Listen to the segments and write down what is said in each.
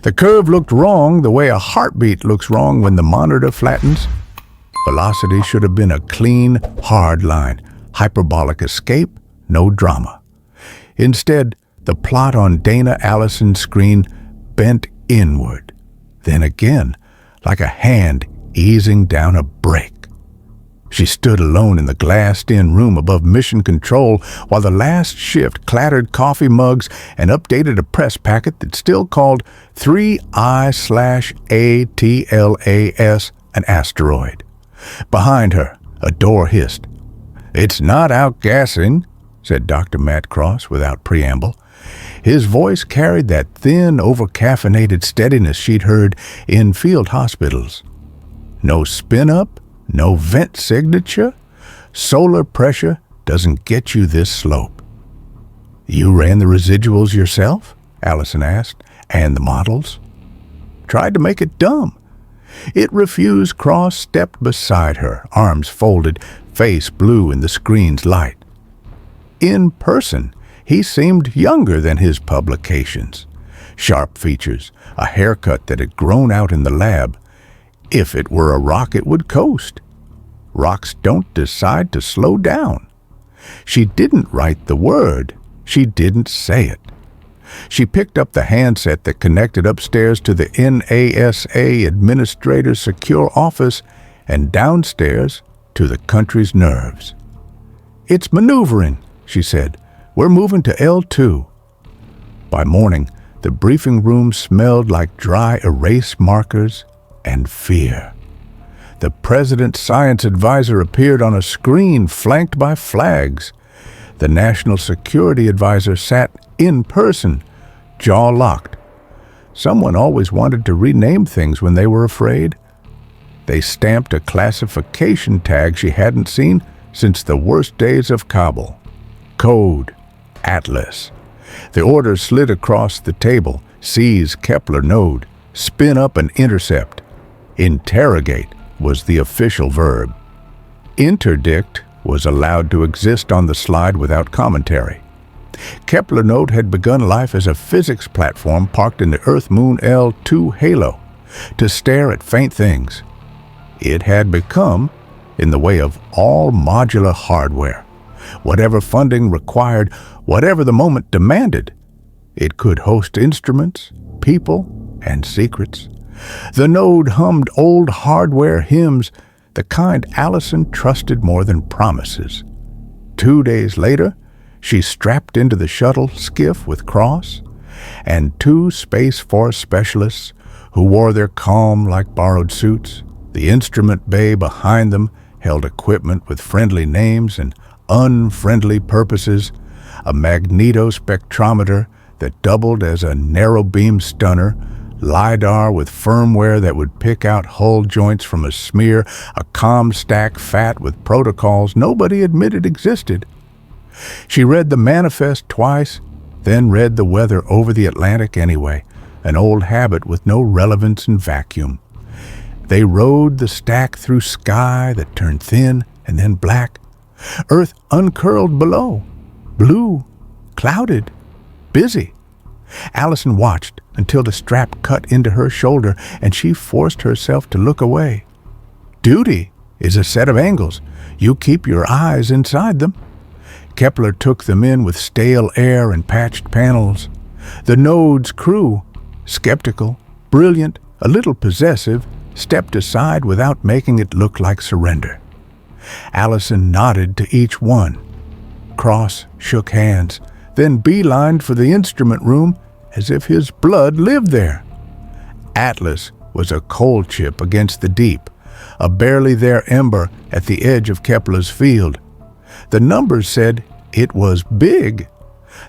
The curve looked wrong the way a heartbeat looks wrong when the monitor flattens. Velocity should have been a clean, hard line. Hyperbolic escape, no drama. Instead, the plot on Dana Allison's screen bent inward. Then again, like a hand easing down a brake. She stood alone in the glassed-in room above Mission Control while the last shift clattered coffee mugs and updated a press packet that still called 3I/ATLAS an asteroid. Behind her, a door hissed. "It's not outgassing," said Dr. Matt Cross without preamble. His voice carried that thin, over-caffeinated steadiness she'd heard in field hospitals. No spin-up, no vent signature. Solar pressure doesn't get you this slope. "You ran the residuals yourself?" Allison asked. "And the models?" "Tried to make it dumb." It refused. Cross stepped beside her, arms folded, face blue in the screen's light. In person, he seemed younger than his publications. Sharp features, a haircut that had grown out in the lab. If it were a rock, it would coast. Rocks don't decide to slow down. She didn't write the word. She didn't say it. She picked up the handset that connected upstairs to the NASA administrator's secure office and downstairs to the country's nerves. "It's maneuvering," she said. "We're moving to L2. By morning, the briefing room smelled like dry erase markers and fear. The president's science advisor appeared on a screen flanked by flags. The national security advisor sat in person, jaw locked. Someone always wanted to rename things when they were afraid. They stamped a classification tag she hadn't seen since the worst days of Kabul. Code Atlas. The order slid across the table. Seize Kepler Node. Spin up and intercept. Interrogate was the official verb. Interdict was allowed to exist on the slide without commentary. Kepler Node had begun life as a physics platform parked in the Earth-Moon L2 halo to stare at faint things. It had become, in the way of all modular hardware, whatever funding required, whatever the moment demanded. It could host instruments, people, and secrets. The node hummed old hardware hymns, the kind Allison trusted more than promises. 2 days later, she strapped into the shuttle skiff with Cross and 2 Space Force specialists who wore their calm like borrowed suits. The instrument bay behind them held equipment with friendly names and unfriendly purposes, a magnetospectrometer that doubled as a narrow-beam stunner, LiDAR with firmware that would pick out hull joints from a smear, a ComStack FAT with protocols nobody admitted existed. She read the manifest twice, then read the weather over the Atlantic anyway, an old habit with no relevance in vacuum. They rode the stack through sky that turned thin and then black. Earth uncurled below, blue, clouded, busy. Allison watched until the strap cut into her shoulder and she forced herself to look away. Duty is a set of angles. You keep your eyes inside them. Kepler took them in with stale air and patched panels. The node's crew, skeptical, brilliant, a little possessive, stepped aside without making it look like surrender. Allison nodded to each one. Cross shook hands, then beelined for the instrument room as if his blood lived there. Atlas was a coal chip against the deep, a barely there ember at the edge of Kepler's field. The numbers said it was big.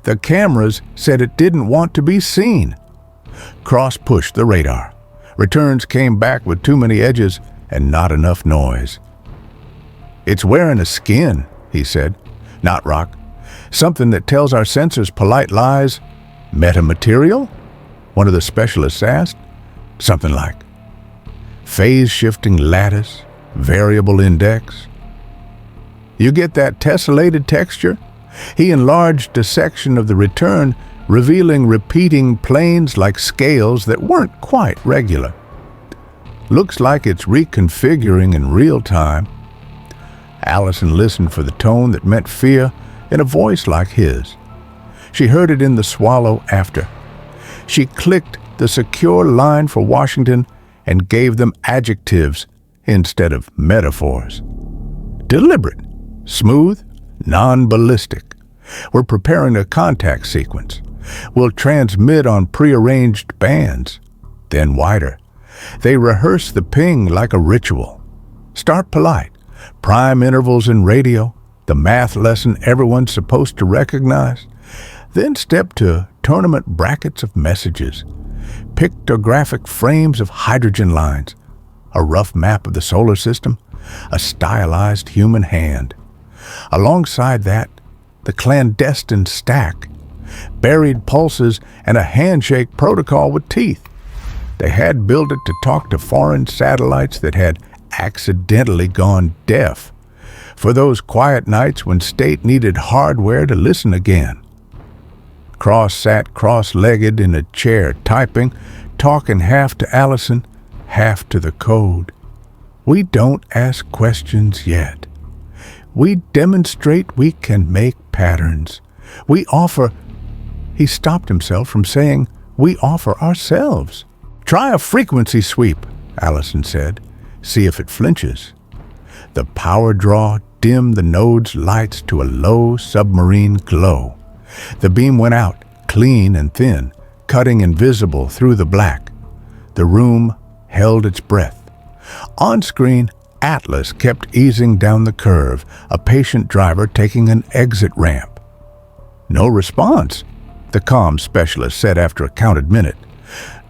The cameras said it didn't want to be seen. Cross pushed the radar. Returns came back with too many edges and not enough noise. "It's wearing a skin," he said. "Not rock. Something that tells our sensors polite lies." "Metamaterial?" one of the specialists asked. "Something like." "Phase-shifting lattice, variable index." "You get that tessellated texture?" He enlarged a section of the return, revealing repeating planes like scales that weren't quite regular. Looks like it's reconfiguring in real time. Allison listened for the tone that meant fear in a voice like his. She heard it in the swallow after. She clicked the secure line for Washington and gave them adjectives instead of metaphors. Deliberate, smooth, non-ballistic. We're preparing a contact sequence. We'll transmit on prearranged bands, then wider. They rehearse the ping like a ritual. Start polite. Prime intervals in radio, the math lesson everyone's supposed to recognize. Then step to tournament brackets of messages, pictographic frames of hydrogen lines, a rough map of the solar system, a stylized human hand. Alongside that, the clandestine stack, buried pulses and a handshake protocol with teeth. They had built it to talk to foreign satellites that had accidentally gone deaf, for those quiet nights when state needed hardware to listen again. Cross sat cross-legged in a chair typing, talking half to Allison, half to the code. We don't ask questions yet. We demonstrate we can make patterns. We offer... He stopped himself from saying, we offer ourselves. Try a frequency sweep, Allison said. See if it flinches. The power draw dimmed the node's lights to a low submarine glow. The beam went out, clean and thin, cutting invisible through the black. The room held its breath. On screen, Atlas kept easing down the curve, a patient driver taking an exit ramp. No response, the comm specialist said after a counted minute.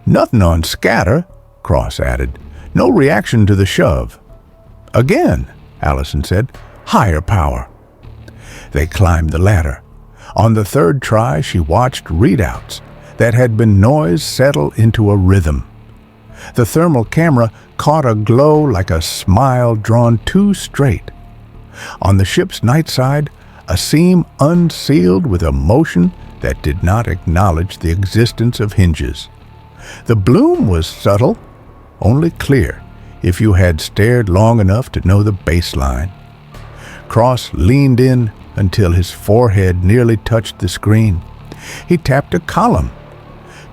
Nothing on scatter, Cross added. No reaction to the shove. Again, Allison said. Higher power. They climbed the ladder. On the third try, she watched readouts that had been noise settle into a rhythm. The thermal camera caught a glow like a smile drawn too straight. On the ship's night side, a seam unsealed with a motion that did not acknowledge the existence of hinges. The bloom was subtle, only clear if you had stared long enough to know the baseline. Cross leaned in until his forehead nearly touched the screen. He tapped a column.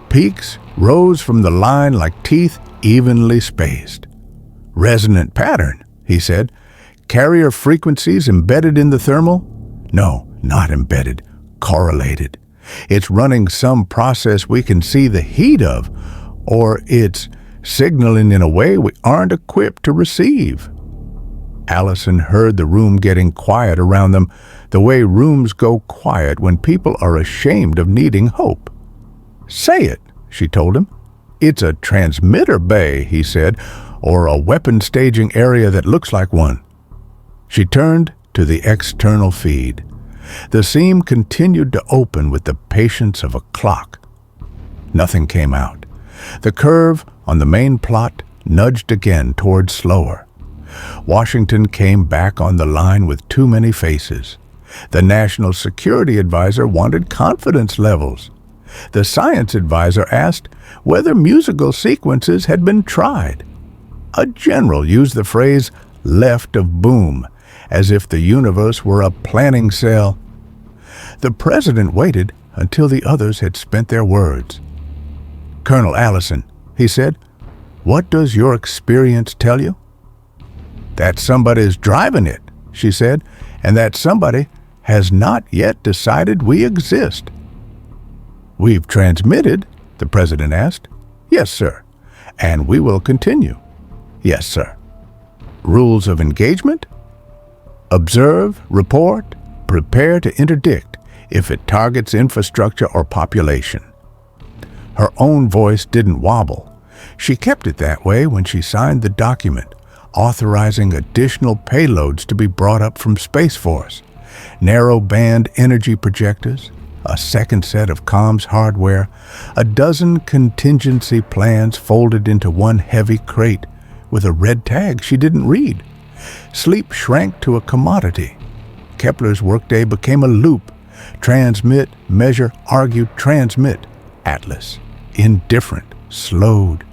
Peaks rose from the line like teeth evenly spaced. Resonant pattern, he said. Carrier frequencies embedded in the thermal? No, not embedded, correlated. It's running some process we can see the heat of, or it's signaling in a way we aren't equipped to receive. Allison heard the room getting quiet around them, the way rooms go quiet when people are ashamed of needing hope. Say it, she told him. It's a transmitter bay, he said, or a weapon staging area that looks like one. She turned to the external feed. The seam continued to open with the patience of a clock. Nothing came out. The curve on the main plot nudged again toward slower. Washington came back on the line with too many faces. The National Security Advisor wanted confidence levels. The Science Advisor asked whether musical sequences had been tried. A general used the phrase left of boom, as if the universe were a planning cell. The president waited until the others had spent their words. Colonel Allison, he said, what does your experience tell you? That somebody is driving it, she said, and that somebody has not yet decided we exist. We've transmitted, the president asked. Yes, sir. And we will continue. Yes, sir. Rules of engagement? Observe, report, prepare to interdict if it targets infrastructure or population. Her own voice didn't wobble. She kept it that way when she signed the document, authorizing additional payloads to be brought up from Space Force, narrow-band energy projectors, a second set of comms hardware, a dozen contingency plans folded into one heavy crate with a red tag she didn't read. Sleep shrank to a commodity. Kepler's workday became a loop, Transmit, measure, argue, transmit. Atlas. Indifferent. Slowed.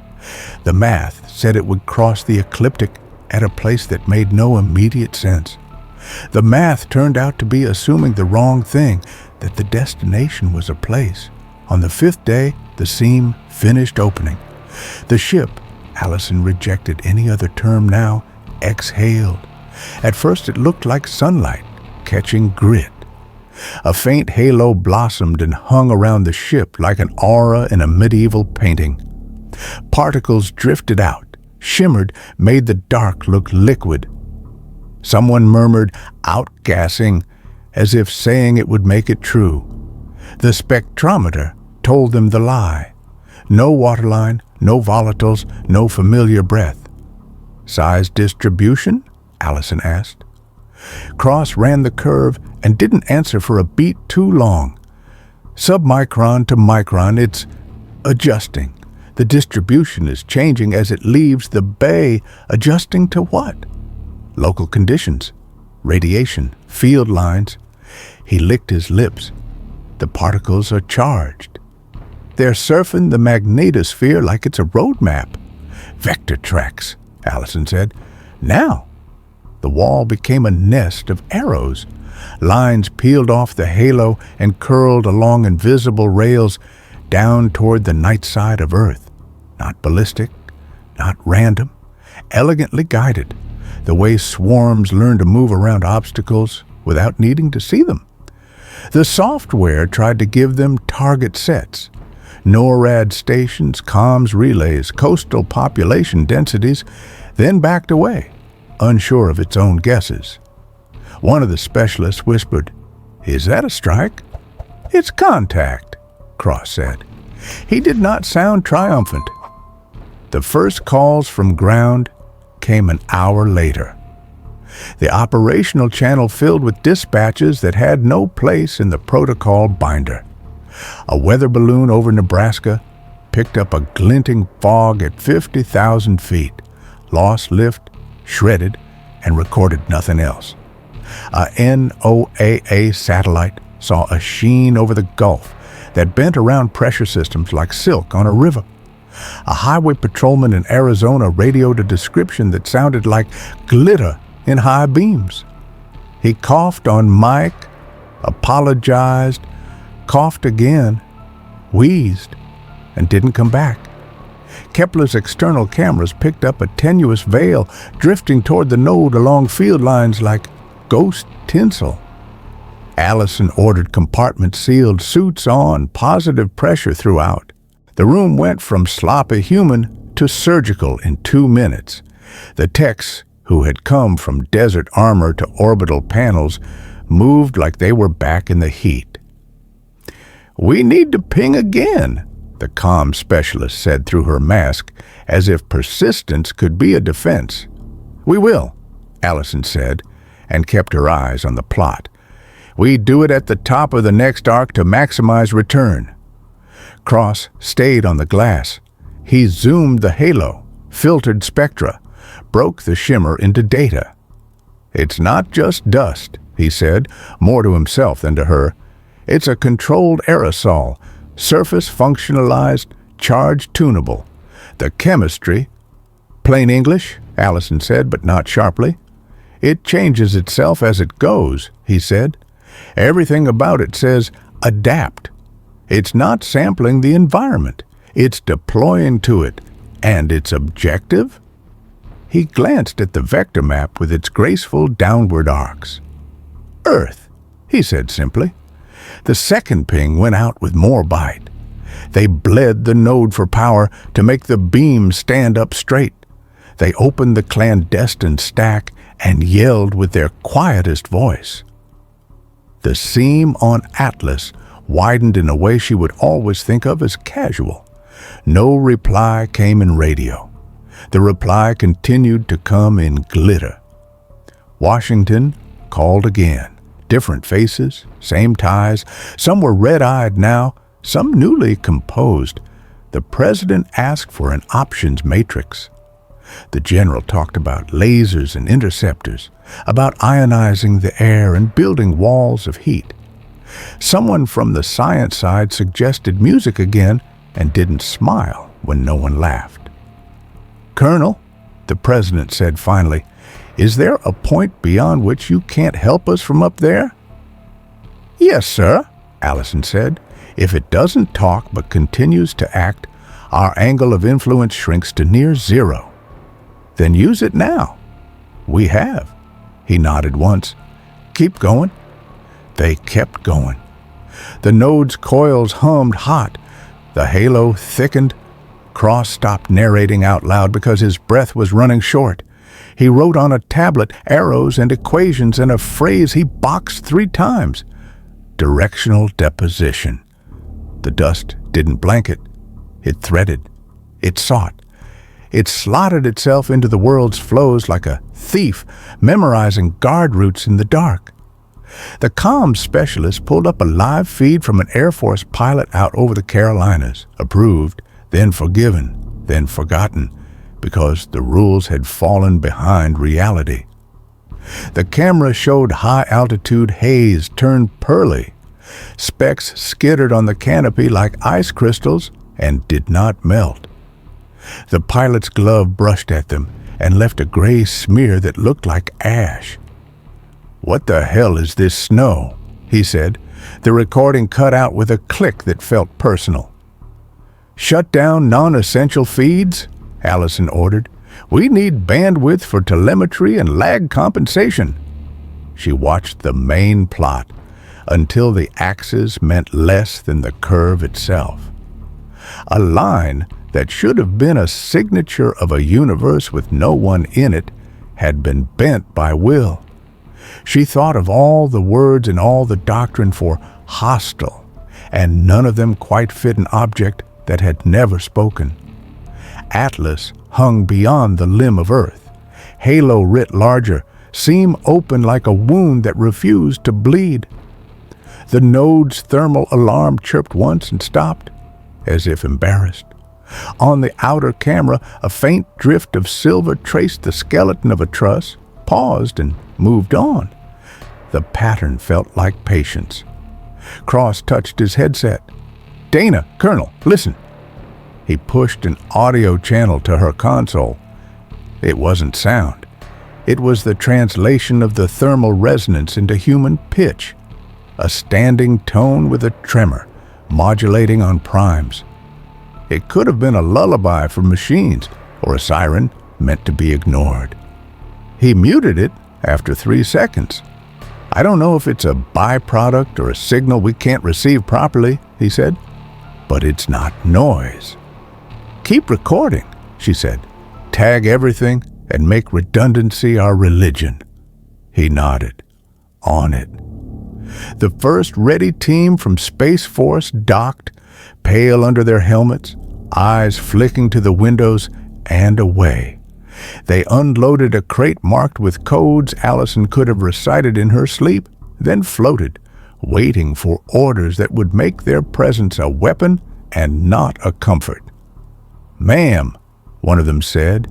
The math said it would cross the ecliptic at a place that made no immediate sense. The math turned out to be assuming the wrong thing, that the destination was a place. On the 5th day, the seam finished opening. The ship, Allison rejected any other term now, exhaled. At first it looked like sunlight, catching grit. A faint halo blossomed and hung around the ship like an aura in a medieval painting. Particles drifted out, shimmered, made the dark look liquid. Someone murmured, outgassing, as if saying it would make it true. The spectrometer told them the lie. No waterline, no volatiles, no familiar breath. Size distribution? Allison asked. Cross ran the curve and didn't answer for a beat too long. Submicron to micron, it's adjusting. The distribution is changing as it leaves the bay. Adjusting to what? Local conditions, radiation, field lines. He licked his lips. The particles are charged. They're surfing the magnetosphere like it's a road map. Vector tracks, Allison said. Now, the wall became a nest of arrows. Lines peeled off the halo and curled along invisible rails down toward the night side of Earth. Not ballistic, not random, elegantly guided, the way swarms learn to move around obstacles without needing to see them. The software tried to give them target sets. NORAD stations, comms relays, coastal population densities, then backed away, unsure of its own guesses. One of the specialists whispered, "Is that a strike?" "It's contact," Cross said. He did not sound triumphant. The first calls from ground came an hour later. The operational channel filled with dispatches that had no place in the protocol binder. A weather balloon over Nebraska picked up a glinting fog at 50,000 feet, lost lift, shredded, and recorded nothing else. A NOAA satellite saw a sheen over the Gulf that bent around pressure systems like silk on a river. A highway patrolman in Arizona radioed a description that sounded like glitter in high beams. He coughed on mic, apologized, coughed again, wheezed, and didn't come back. Kepler's external cameras picked up a tenuous veil drifting toward the node along field lines like ghost tinsel. Allison ordered compartments sealed, suits on, positive pressure throughout. The room went from sloppy human to surgical in 2 minutes. The techs, who had come from desert armor to orbital panels, moved like they were back in the heat. "We need to ping again," the comm specialist said through her mask, as if persistence could be a defense. "We will," Allison said, and kept her eyes on the plot. "We do it at the top of the next arc to maximize return." Cross stayed on the glass. He zoomed the halo, filtered spectra, broke the shimmer into data. "It's not just dust," he said, more to himself than to her. "It's a controlled aerosol, surface functionalized, charge tunable. The chemistry—" "Plain English," Allison said, but not sharply. "It changes itself as it goes," he said. "Everything about it says adapt. It's not sampling the environment. It's deploying to it. And its objective?" He glanced at the vector map with its graceful downward arcs. "Earth," he said simply. The second ping went out with more bite. They bled the node for power to make the beam stand up straight. They opened the clandestine stack and yelled with their quietest voice. The seam on Atlas widened in a way she would always think of as casual. No reply came in radio. The reply continued to come in glitter. Washington called again. Different faces, same ties. Some were red-eyed now, some newly composed. The president asked for an options matrix. The general talked about lasers and interceptors, about ionizing the air and building walls of heat. Someone from the science side suggested music again and didn't smile when no one laughed. "Colonel," the president said finally, "is there a point beyond which you can't help us from up there?" "Yes, sir," Allison said. "If it doesn't talk but continues to act, our angle of influence shrinks to near zero." "Then use it now." "We have." He nodded once. "Keep going." They kept going. The node's coils hummed hot. The halo thickened. Cross stopped narrating out loud because his breath was running short. He wrote on a tablet arrows and equations and a phrase he boxed 3 times. Directional deposition. The dust didn't blanket. It threaded. It sought. It slotted itself into the world's flows like a thief memorizing guard routes in the dark. The comms specialist pulled up a live feed from an Air Force pilot out over the Carolinas, approved, then forgiven, then forgotten, because the rules had fallen behind reality. The camera showed high-altitude haze turned pearly. Specks skittered on the canopy like ice crystals and did not melt. The pilot's glove brushed at them and left a gray smear that looked like ash. "What the hell is this snow?" he said. The recording cut out with a click that felt personal. "Shut down non-essential feeds," Allison ordered. "We need bandwidth for telemetry and lag compensation." She watched the main plot until the axis meant less than the curve itself. A line that should have been a signature of a universe with no one in it had been bent by will. She thought of all the words and all the doctrine for hostile, and none of them quite fit an object that had never spoken. Atlas hung beyond the limb of Earth. Halo writ larger, seam open like a wound that refused to bleed. The node's thermal alarm chirped once and stopped, as if embarrassed. On the outer camera, a faint drift of silver traced the skeleton of a truss, paused, and moved on. The pattern felt like patience. Cross touched his headset. "Dana, Colonel, listen." He pushed an audio channel to her console. It wasn't sound. It was the translation of the thermal resonance into human pitch, a standing tone with a tremor, modulating on primes. It could have been a lullaby for machines or a siren meant to be ignored. He muted it after 3 seconds. "I don't know if it's a byproduct or a signal we can't receive properly," he said, "but it's not noise." "Keep recording," she said. "Tag everything and make redundancy our religion." He nodded. On it. The first ready team from Space Force docked, pale under their helmets, eyes flicking to the windows and away. They unloaded a crate marked with codes Allison could have recited in her sleep, then floated, waiting for orders that would make their presence a weapon and not a comfort. "Ma'am," one of them said,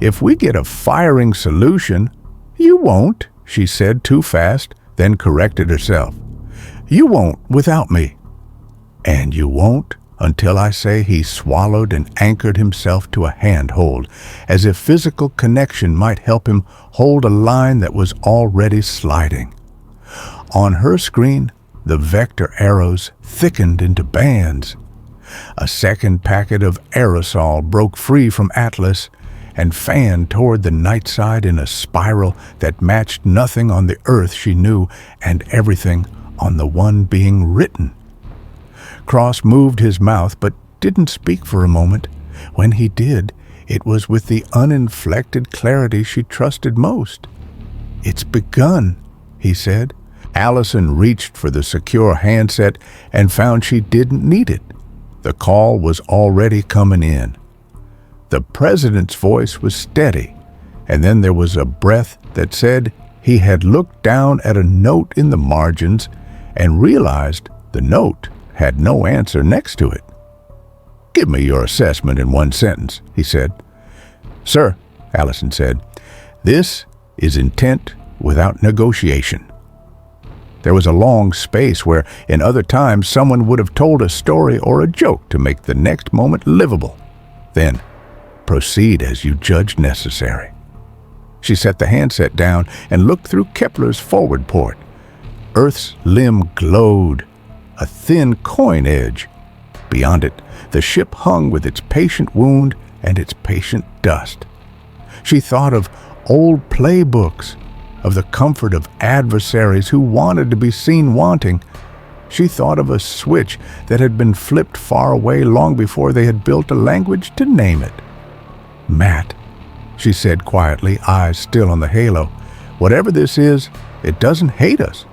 "if we get a firing solution—" "You won't," she said too fast, then corrected herself. "You won't without me." "And you won't until I say," he swallowed and anchored himself to a handhold, as if physical connection might help him hold a line that was already sliding. On her screen, the vector arrows thickened into bands. A second packet of aerosol broke free from Atlas and fanned toward the night side in a spiral that matched nothing on the Earth she knew and everything on the one being written. Cross moved his mouth but didn't speak for a moment. When he did, it was with the uninflected clarity she trusted most. "It's begun," he said. Allison reached for the secure handset and found she didn't need it. The call was already coming in. The president's voice was steady, and then there was a breath that said he had looked down at a note in the margins and realized the note had no answer next to it. "Give me your assessment in 1 sentence," he said. "Sir," Allison said, "this is intent without negotiation." There was a long space where, in other times, someone would have told a story or a joke to make the next moment livable. Then, proceed as you judge necessary. She set the handset down and looked through Kepler's forward port. Earth's limb glowed, a thin coin edge. Beyond it, the ship hung with its patient wound and its patient dust. She thought of old playbooks, of the comfort of adversaries who wanted to be seen wanting. She thought of a switch that had been flipped far away long before they had built a language to name it. "Matt," she said quietly, eyes still on the halo, "whatever this is, it doesn't hate us."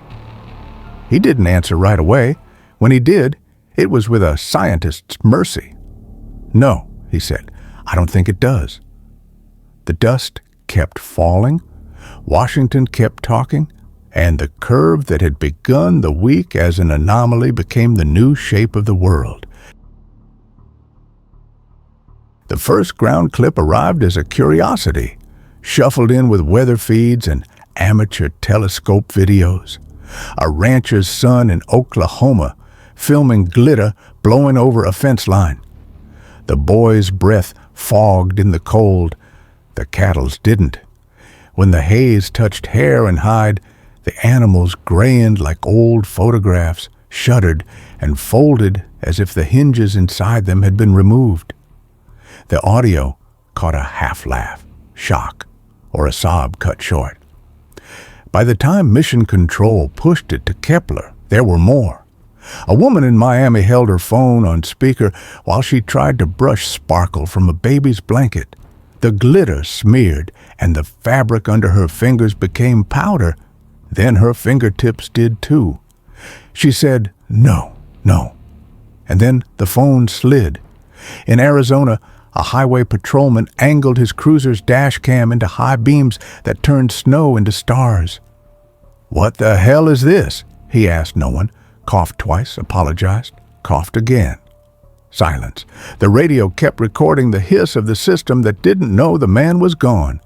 He didn't answer right away. When he did, it was with a scientist's mercy. "No," he said, "I don't think it does." The dust kept falling. Washington kept talking, and the curve that had begun the week as an anomaly became the new shape of the world. The first ground clip arrived as a curiosity, shuffled in with weather feeds and amateur telescope videos. A rancher's son in Oklahoma filming glitter blowing over a fence line. The boy's breath fogged in the cold. The cattle's didn't. When the haze touched hair and hide, the animals grayed like old photographs, shuddered, and folded as if the hinges inside them had been removed. The audio caught a half-laugh, shock, or a sob cut short. By the time Mission Control pushed it to Kepler, there were more. A woman in Miami held her phone on speaker while she tried to brush sparkle from a baby's blanket. The glitter smeared, and the fabric under her fingers became powder. Then her fingertips did too. She said, "No, no." And then the phone slid. In Arizona, a highway patrolman angled his cruiser's dash cam into high beams that turned snow into stars. "What the hell is this?" he asked no one, coughed twice, apologized, coughed again. Silence. The radio kept recording the hiss of the system that didn't know the man was gone.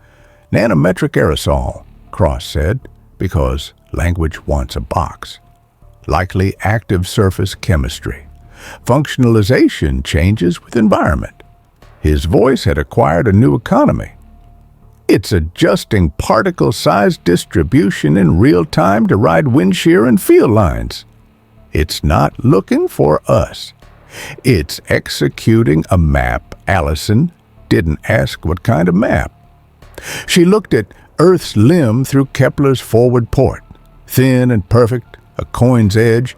"Nanometric aerosol," Cross said, because language wants a box. "Likely active surface chemistry. Functionalization changes with environment." His voice had acquired a new economy. "It's adjusting particle size distribution in real time to ride wind shear and field lines. It's not looking for us. It's executing a map." Allison didn't ask what kind of map. She looked at Earth's limb through Kepler's forward port, thin and perfect, a coin's edge,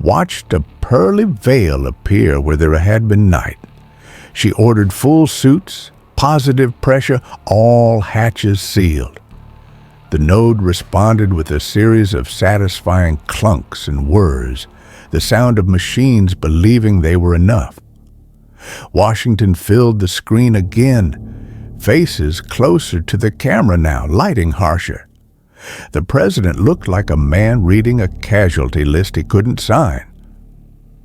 watched a pearly veil appear where there had been night. She ordered full suits, positive pressure, all hatches sealed. The node responded with a series of satisfying clunks and whirs, the sound of machines believing they were enough. Washington filled the screen again, faces closer to the camera now, lighting harsher. The president looked like a man reading a casualty list he couldn't sign.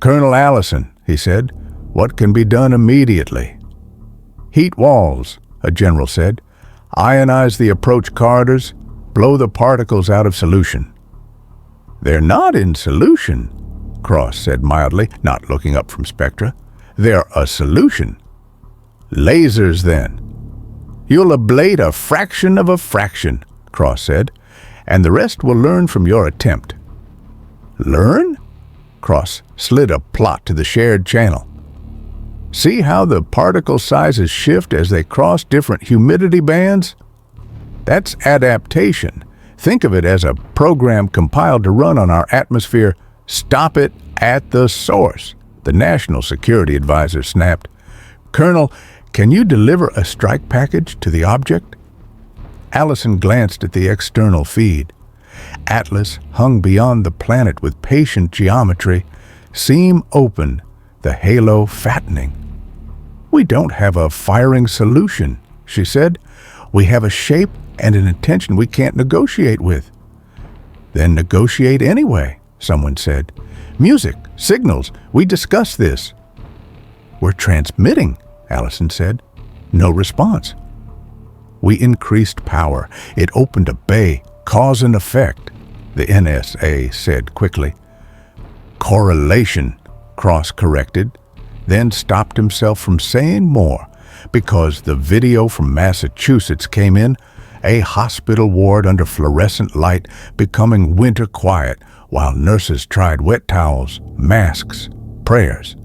"Colonel Allison," he said, "what can be done immediately?" "Heat walls," a general said. "Ionize the approach corridors, blow the particles out of solution." "They're not in solution," Cross said mildly, not looking up from spectra. "They're a solution." "Lasers, then." "You'll ablate a fraction of a fraction," Cross said, "and the rest will learn from your attempt." "Learn?" Cross slid a plot to the shared channel. "See how the particle sizes shift as they cross different humidity bands? That's adaptation. Think of it as a program compiled to run on our atmosphere. Stop it at the source," the national security advisor snapped. "Colonel, can you deliver a strike package to the object?" Allison glanced at the external feed. Atlas hung beyond the planet with patient geometry, seam open, the halo fattening. "We don't have a firing solution," she said. "We have a shape and an intention we can't negotiate with." "Then negotiate anyway," someone said. "Music, signals, we discussed this." "We're transmitting," Allison said. No response. "We increased power. It opened a bay, cause and effect." the NSA said quickly. Correlation, Cross corrected, then stopped himself from saying more because the video from Massachusetts came in, a hospital ward under fluorescent light becoming winter quiet while nurses tried wet towels, masks, prayers.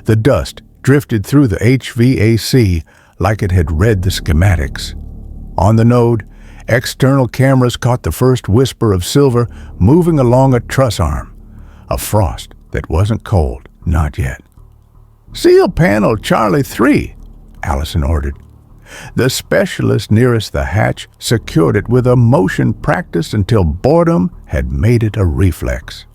The dust drifted through the HVAC like it had read the schematics. On the node, external cameras caught the first whisper of silver moving along a truss arm, a frost that wasn't cold, not yet. "Seal panel Charlie 3, Allison ordered. The specialist nearest the hatch secured it with a motion practiced until boredom had made it a reflex.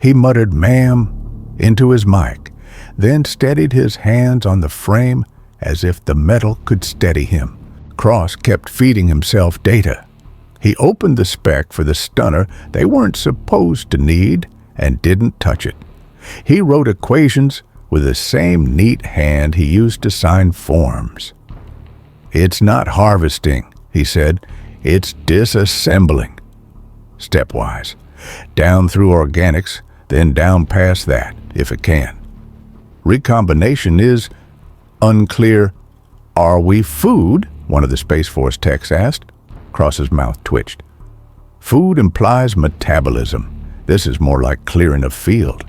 He muttered "ma'am" into his mic, then steadied his hands on the frame as if the metal could steady him. Cross kept feeding himself data. He opened the spec for the stunner they weren't supposed to need and didn't touch it. He wrote equations with the same neat hand he used to sign forms. "It's not harvesting," he said. "It's disassembling. Stepwise. Down through organics, then down past that, if it can. Recombination is unclear." "Are we food?" one of the Space Force techs asked. Cross's mouth twitched. "Food implies metabolism. This is more like clearing a field."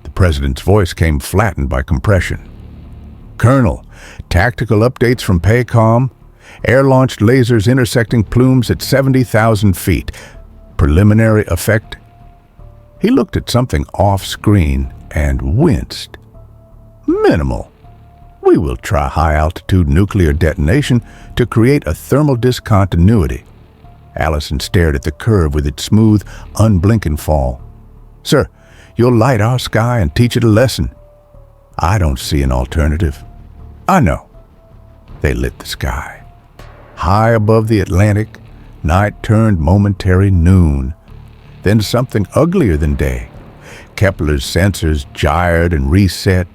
The president's voice came flattened by compression. "Colonel, tactical updates from PACOM. Air-launched lasers intersecting plumes at 70,000 feet. Preliminary effect." He looked at something off-screen and winced. "Minimal. We will try high-altitude nuclear detonation to create a thermal discontinuity." Allison stared at the curve with its smooth, unblinking fall. "Sir, you'll light our sky and teach it a lesson." "I don't see an alternative." "I know." They lit the sky. High above the Atlantic, night turned momentary noon. Then something uglier than day. Kepler's sensors gyred and reset,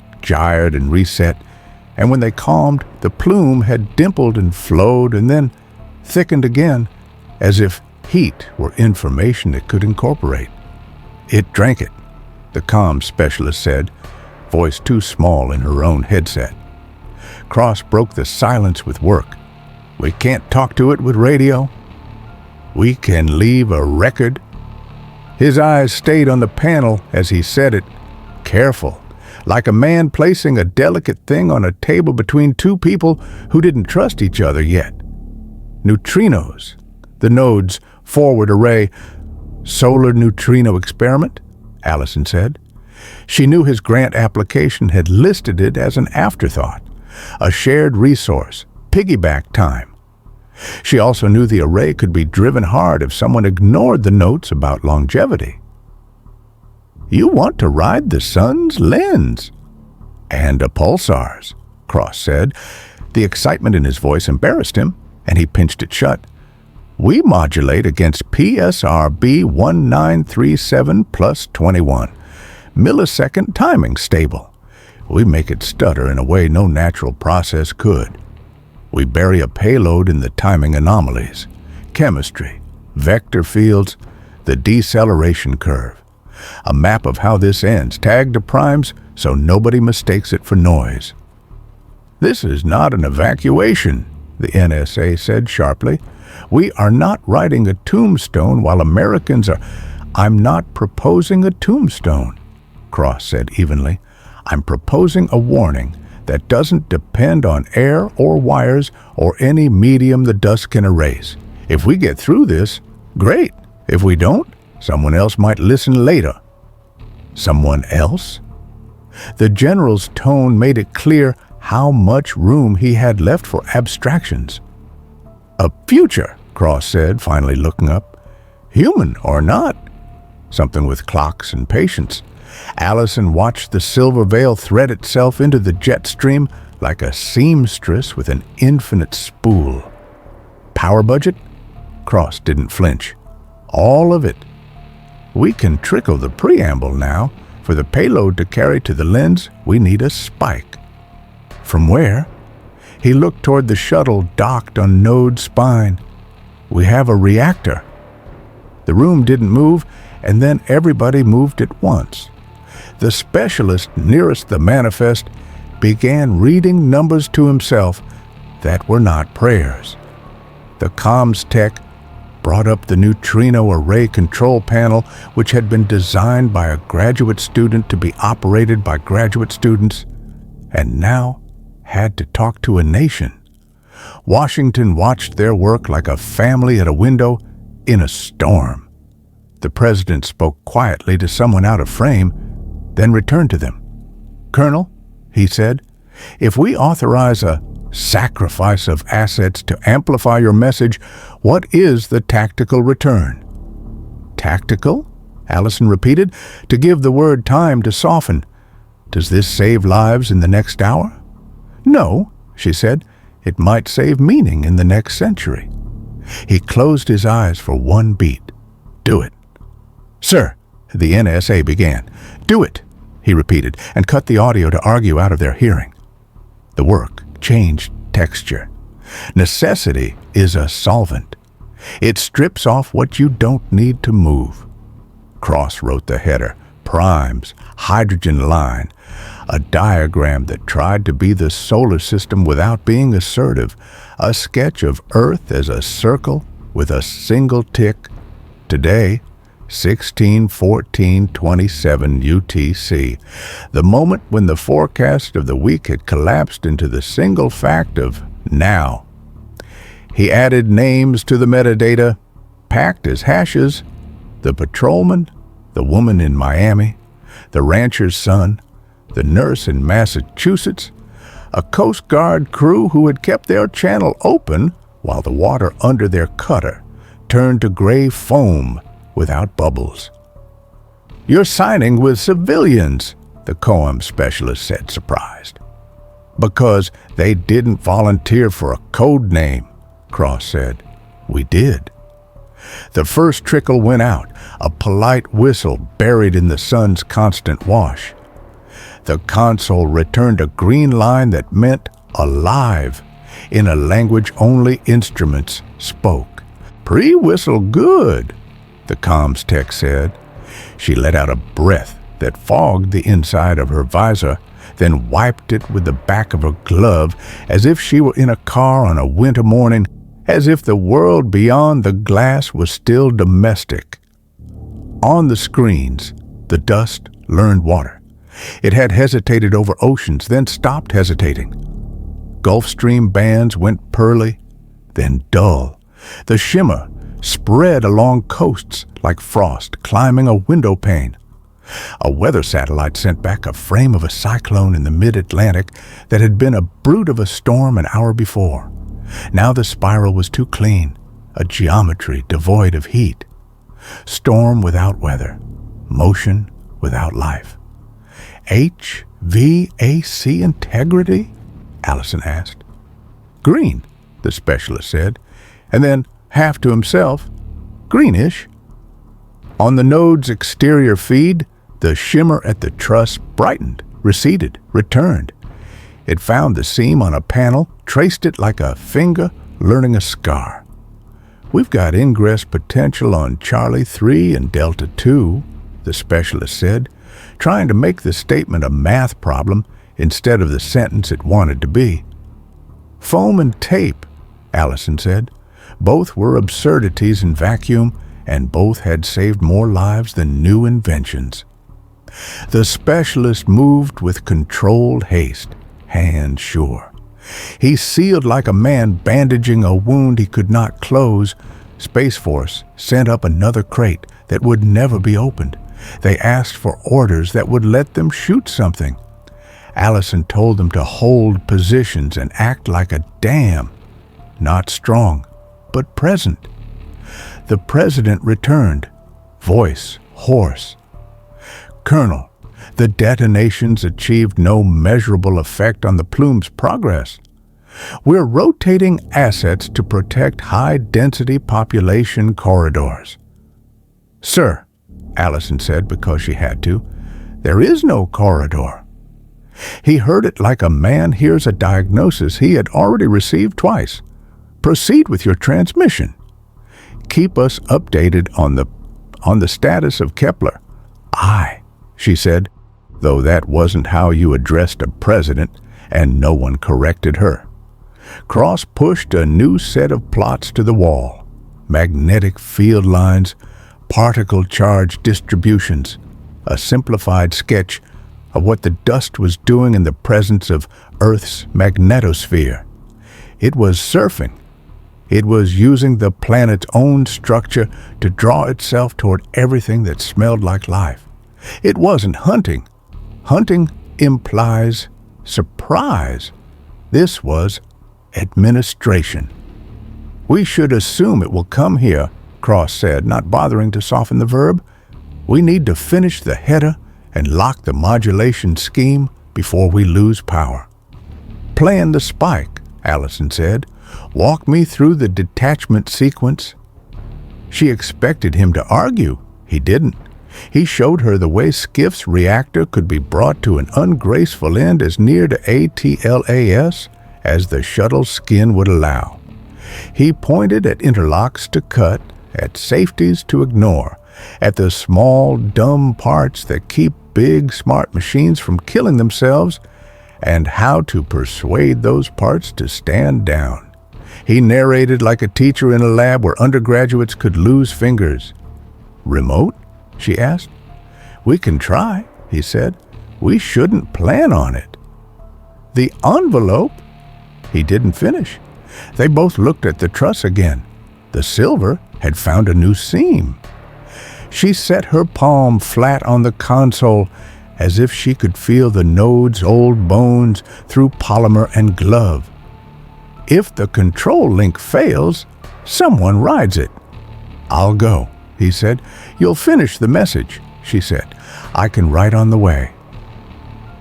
and when they calmed, the plume had dimpled and flowed and then thickened again, as if heat were information it could incorporate. "It drank it," the comm specialist said, voice too small in her own headset. Cross broke the silence with work. "We can't talk to it with radio. We can leave a record." His eyes stayed on the panel as he said it, careful, like a man placing a delicate thing on a table between two people who didn't trust each other yet. "Neutrinos, the node's forward array, solar neutrino experiment," Allison said. She knew his grant application had listed it as an afterthought, a shared resource, piggyback time. She also knew the array could be driven hard if someone ignored the notes about longevity. "You want to ride the sun's lens." "And a pulsar's," Cross said. The excitement in his voice embarrassed him, and he pinched it shut. "We modulate against PSRB 1937 plus 21. Millisecond timing stable. We make it stutter in a way no natural process could. We bury a payload in the timing anomalies, chemistry, vector fields, the deceleration curve. A map of how this ends, tagged to primes so nobody mistakes it for noise." "This is not an evacuation," the NSA said sharply. "We are not writing a tombstone while Americans are—" "I'm not proposing a tombstone," Cross said evenly. "I'm proposing a warning that doesn't depend on air or wires or any medium the dust can erase. If we get through this, great. If we don't, someone else might listen later." "Someone else?" The general's tone made it clear how much room he had left for abstractions. "A future," Cross said, finally looking up. "Human or not." Something with clocks and patience. Allison watched the silver veil thread itself into the jet stream like a seamstress with an infinite spool. "Power budget?" Cross didn't flinch. "All of it. We can trickle the preamble now. For the payload to carry to the lens, we need a spike." "From where?" He looked toward the shuttle docked on Node's spine. "We have a reactor." The room didn't move, and then everybody moved at once. The specialist nearest the manifest began reading numbers to himself that were not prayers. The comms tech brought up the neutrino array control panel, which had been designed by a graduate student to be operated by graduate students, and now had to talk to a nation. Washington watched their work like a family at a window in a storm. The president spoke quietly to someone out of frame, then returned to them. "Colonel," he said, "if we authorize a sacrifice of assets to amplify your message, what is the tactical return?" "Tactical?" Allison repeated, to give the word time to soften. "Does this save lives in the next hour?" "No," she said, "it might save meaning in the next century." He closed his eyes for one beat. "Do it." "Sir," the NSA began. "Do it," he repeated, and cut the audio to argue out of their hearing. The work changed texture. Necessity is a solvent. It strips off what you don't need to move. Cross wrote the header, primes, hydrogen line, a diagram that tried to be the solar system without being assertive, a sketch of Earth as a circle with a single tick. Today, 16/14/27 UTC, the moment when the forecast of the week had collapsed into the single fact of now. He added names to the metadata, packed as hashes: the patrolman, the woman in Miami, the rancher's son, the nurse in Massachusetts, a Coast Guard crew who had kept their channel open while the water under their cutter turned to gray foam without bubbles. "You're signing with civilians," the COAM specialist said, surprised. "Because they didn't volunteer for a code name," Cross said. "We did." The first trickle went out, a polite whistle buried in the sun's constant wash. The console returned a green line that meant alive, in a language only instruments spoke. "Pre-whistle good," the comms tech said. She let out a breath that fogged the inside of her visor, then wiped it with the back of her glove as if she were in a car on a winter morning, as if the world beyond the glass was still domestic. On the screens, the dust learned water. It had hesitated over oceans, then stopped hesitating. Gulf Stream bands went pearly, then dull. The shimmer spread along coasts like frost climbing a window pane. A weather satellite sent back a frame of a cyclone in the mid-Atlantic that had been a brute of a storm an hour before. Now the spiral was too clean, a geometry devoid of heat. Storm without weather, motion without life. HVAC integrity? Allison asked. "Green," the specialist said, and then, half to himself, "greenish." On the node's exterior feed, the shimmer at the truss brightened, receded, returned. It found the seam on a panel, traced it like a finger learning a scar. "We've got ingress potential on Charlie 3 and Delta 2, the specialist said, trying to make the statement a math problem instead of the sentence it wanted to be. "Foam and tape," Allison said. Both were absurdities in vacuum, and both had saved more lives than new inventions. The specialist moved with controlled haste, hand sure. He sealed like a man bandaging a wound he could not close. Space Force sent up another crate that would never be opened. They asked for orders that would let them shoot something. Allison told them to hold positions and act like a dam. Not strong, but present. The president returned, voice hoarse. "Colonel, the detonations achieved no measurable effect on the plume's progress. We're rotating assets to protect high-density population corridors." "Sir," Allison said because she had to, "there is no corridor." He heard it like a man hears a diagnosis he had already received twice. "Proceed with your transmission. Keep us updated on the on the status of Kepler. "Aye," she said, though that wasn't how you addressed a president, and no one corrected her. Cross pushed a new set of plots to the wall. Magnetic field lines, particle charge distributions, a simplified sketch of what the dust was doing in the presence of Earth's magnetosphere. It was surfing. It was using the planet's own structure to draw itself toward everything that smelled like life. It wasn't hunting. Hunting implies surprise. This was administration. "We should assume it will come here," Cross said, not bothering to soften the verb. "We need to finish the header and lock the modulation scheme before we lose power." "Plan the spike," Allison said. "Walk me through the detachment sequence." She expected him to argue. He didn't. He showed her the way Skiff's reactor could be brought to an ungraceful end as near to ATLAS as the shuttle's skin would allow. He pointed at interlocks to cut, at safeties to ignore, at the small, dumb parts that keep big, smart machines from killing themselves, and how to persuade those parts to stand down. He narrated like a teacher in a lab where undergraduates could lose fingers. "Remote?" she asked. "We can try," he said. "We shouldn't plan on it." "The envelope?" He didn't finish. They both looked at the truss again. The silver had found a new seam. She set her palm flat on the console as if she could feel the node's old bones through polymer and glove. "If the control link fails, someone rides it." "I'll go," he said. "You'll finish the message," she said. "I can write on the way."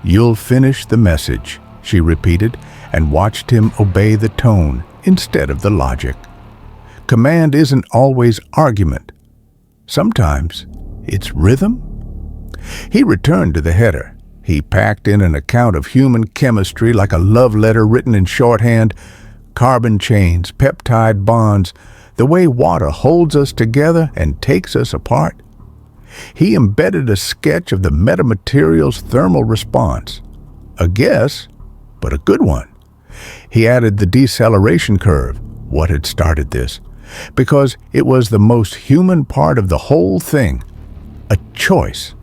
"You'll finish the message," she repeated, and watched him obey the tone instead of the logic. Command isn't always argument. Sometimes it's rhythm. He returned to the header. He packed in an account of human chemistry like a love letter written in shorthand, carbon chains, peptide bonds, the way water holds us together and takes us apart. He embedded a sketch of the metamaterial's thermal response. A guess, but a good one. He added the deceleration curve, what had started this, because it was the most human part of the whole thing, a choice.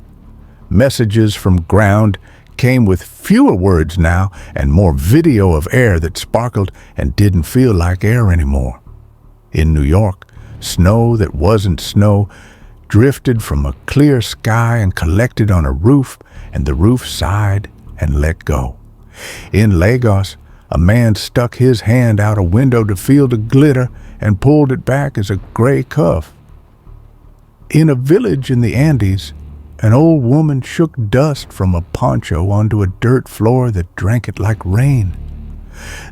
Messages from ground came with fewer words now and more video of air that sparkled and didn't feel like air anymore. In New York, snow that wasn't snow drifted from a clear sky and collected on a roof, and the roof sighed and let go. In Lagos, a man stuck his hand out a window to feel the glitter and pulled it back as a gray cuff. In a village in the Andes, an old woman shook dust from a poncho onto a dirt floor that drank it like rain.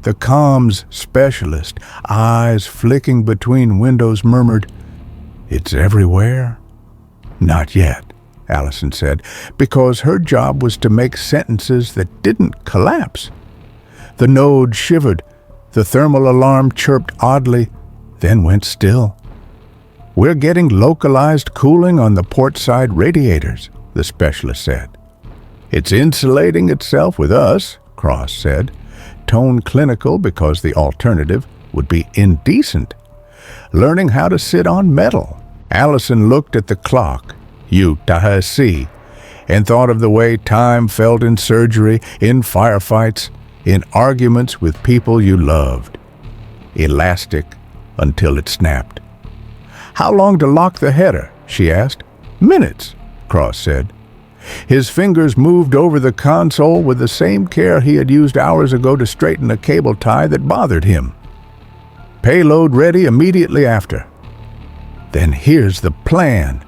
The comms specialist, eyes flicking between windows, murmured, "It's everywhere." "Not yet," Allison said, because her job was to make sentences that didn't collapse. The node shivered. The thermal alarm chirped oddly, then went still. "We're getting localized cooling on the port side radiators," the specialist said. "It's insulating itself with us," Cross said, tone clinical because the alternative would be indecent. "Learning how to sit on metal." Allison looked at the clock, UTC, and thought of the way time felt in surgery, in firefights, in arguments with people you loved. Elastic until it snapped. "How long to lock the header?" she asked. "Minutes," Cross said. His fingers moved over the console with the same care he had used hours ago to straighten a cable tie that bothered him. "Payload ready immediately after." "Then here's the plan."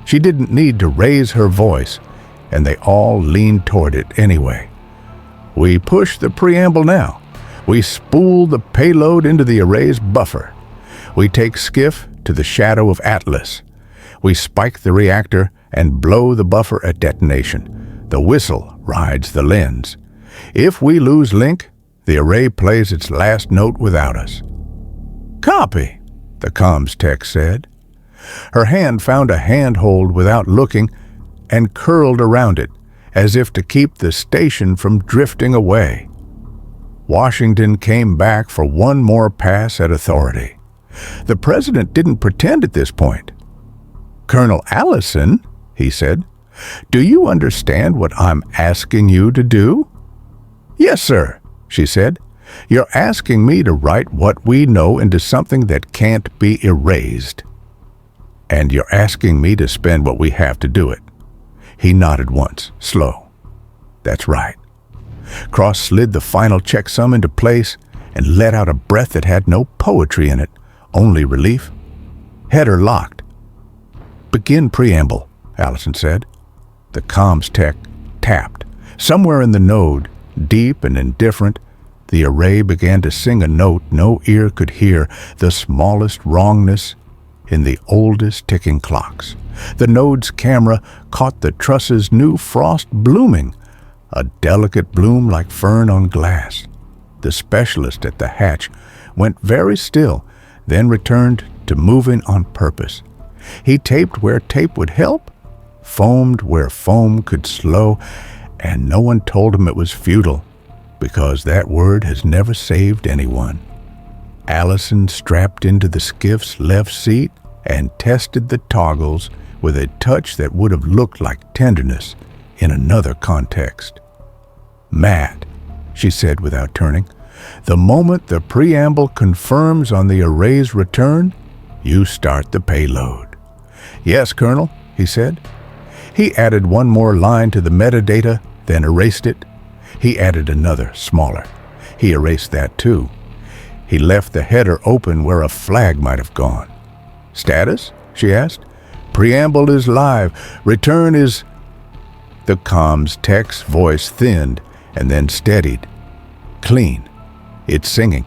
She didn't need to raise her voice, and they all leaned toward it anyway. "We push the preamble now. We spool the payload into the array's buffer. We take Skiff to the shadow of Atlas. We spike the reactor and blow the buffer at detonation. The whistle rides the lens. If we lose link, the array plays its last note without us." "Copy," the comms tech said. Her hand found a handhold without looking and curled around it, as if to keep the station from drifting away. Washington came back for one more pass at authority. The president didn't pretend at this point. "Colonel Allison," he said, "do you understand what I'm asking you to do?" "Yes, sir," she said. "You're asking me to write what we know into something that can't be erased. And you're asking me to spend what we have to do it." He nodded once, slow. "That's right." Cross slid the final checksum into place and let out a breath that had no poetry in it, only relief. Header locked. "Begin preamble," Allison said. The comms tech tapped. Somewhere in the node, deep and indifferent, the array began to sing a note no ear could hear, the smallest wrongness in the oldest ticking clocks. The node's camera caught the truss's new frost blooming, a delicate bloom like fern on glass. The specialist at the hatch went very still, then returned to moving on purpose. He taped where tape would help, foamed where foam could slow, and no one told him it was futile, because that word has never saved anyone. Allison strapped into the skiff's left seat and tested the toggles with a touch that would have looked like tenderness in another context. "Matt," she said without turning, "the moment the preamble confirms on the array's return, you start the payload." "Yes, Colonel," he said. He added one more line to the metadata, then erased it. He added another, smaller. He erased that too. He left the header open where a flag might have gone. "Status?" she asked. "Preamble is live. Return is—" The comms tech's voice thinned and then steadied. "Clean. It's singing."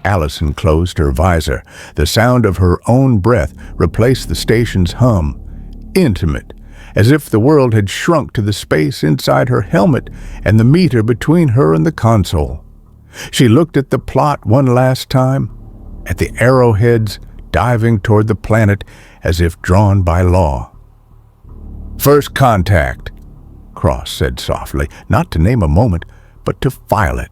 Allison closed her visor. The sound of her own breath replaced the station's hum. Intimate, as if the world had shrunk to the space inside her helmet and the meter between her and the console. She looked at the plot one last time, at the arrowheads diving toward the planet as if drawn by law. "First contact," Cross said softly, not to name a moment, but to file it.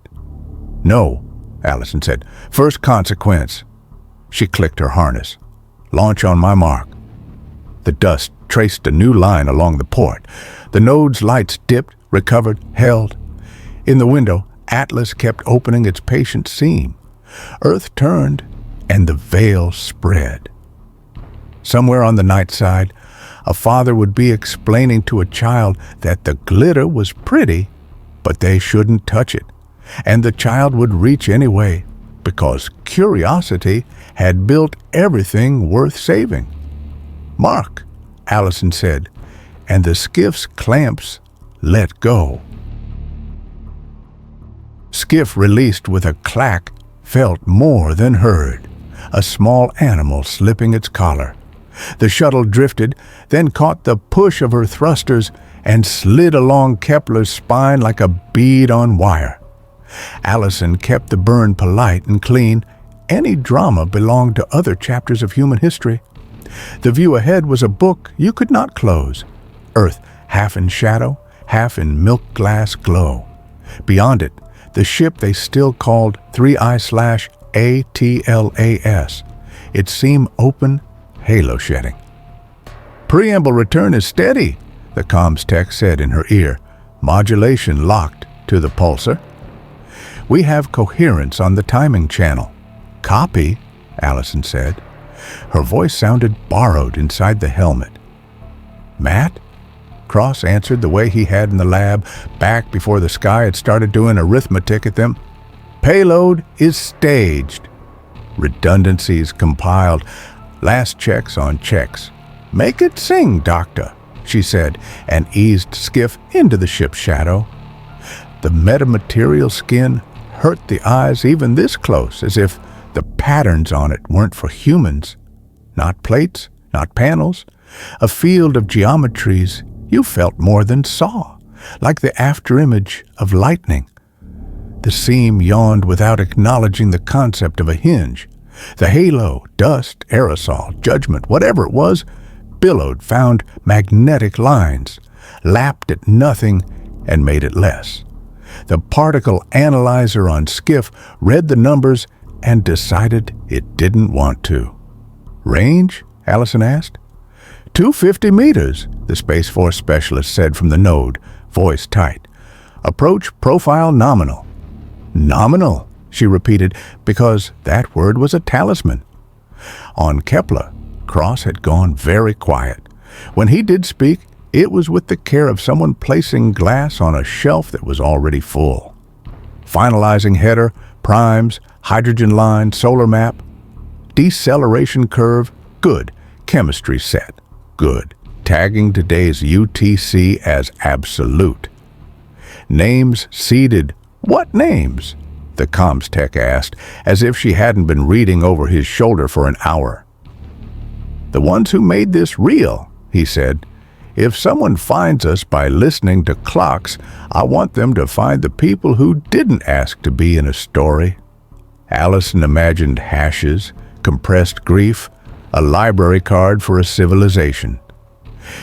"No," Allison said. "First consequence." She clicked her harness. "Launch on my mark." The dust traced a new line along the port. The node's lights dipped, recovered, held. In the window, Atlas kept opening its patient seam. Earth turned, and the veil spread. Somewhere on the night side, a father would be explaining to a child that the glitter was pretty, but they shouldn't touch it. And the child would reach anyway, because curiosity had built everything worth saving. "Mark," Allison said, and the skiff's clamps let go. Skiff released with a clack felt more than heard, a small animal slipping its collar. The shuttle drifted, then caught the push of her thrusters and slid along Kepler's spine like a bead on wire. Allison kept the burn polite and clean. Any drama belonged to other chapters of human history. The view ahead was a book you could not close. Earth, half in shadow, half in milk glass glow. Beyond it, the ship they still called 3I/ATLAS. Its seam open, halo shedding. "Preamble return is steady," the comms tech said in her ear. "Modulation locked to the pulsar. We have coherence on the timing channel." "Copy," Allison said. Her voice sounded borrowed inside the helmet. "Matt?" Cross answered the way he had in the lab, back before the sky had started doing arithmetic at them. "Payload is staged. Redundancies compiled. Last checks on checks. Make it sing, Doctor," she said, and eased skiff into the ship's shadow. The metamaterial skin hurt the eyes even this close, as if the patterns on it weren't for humans. Not plates, not panels. A field of geometries you felt more than saw, like the afterimage of lightning. The seam yawned without acknowledging the concept of a hinge. The halo, dust, aerosol, judgment, whatever it was, billowed, found magnetic lines, lapped at nothing, and made it less. The particle analyzer on Skiff read the numbers and decided it didn't want to. Range? Allison asked. 250 meters, the Space Force specialist said from the node, voice tight. Approach profile nominal. Nominal, she repeated, because that word was a talisman. On Kepler, Cross had gone very quiet. When he did speak, it was with the care of someone placing glass on a shelf that was already full. Finalizing header, primes, hydrogen line, solar map. Deceleration curve, good. Chemistry set, good. Tagging today's UTC as absolute. Names seeded. What names? The comms tech asked, as if she hadn't been reading over his shoulder for an hour. The ones who made this real, he said. If someone finds us by listening to clocks, I want them to find the people who didn't ask to be in a story. Allison imagined hashes, compressed grief, a library card for a civilization.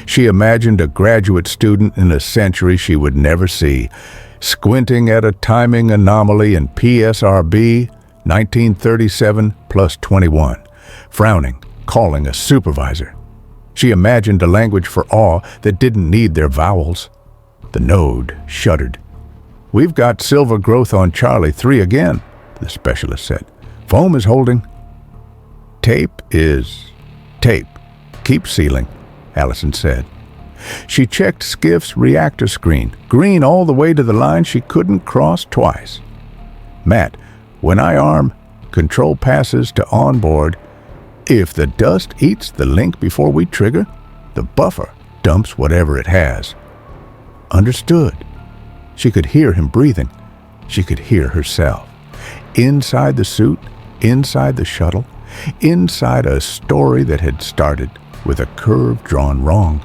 She imagined a graduate student in a century she would never see, squinting at a timing anomaly in PSRB 1937 plus 21, frowning, calling a supervisor. She imagined a language for awe that didn't need their vowels. The node shuddered. We've got silver growth on Charlie 3 again, the specialist said. Foam is holding. Tape is tape. Keep sealing, Allison said. She checked Skiff's reactor screen, green all the way to the line she couldn't cross twice. Matt, when I arm, control passes to onboard. If the dust eats the link before we trigger, the buffer dumps whatever it has. Understood. She could hear him breathing. She could hear herself. Inside the suit, inside the shuttle, inside a story that had started with a curve drawn wrong.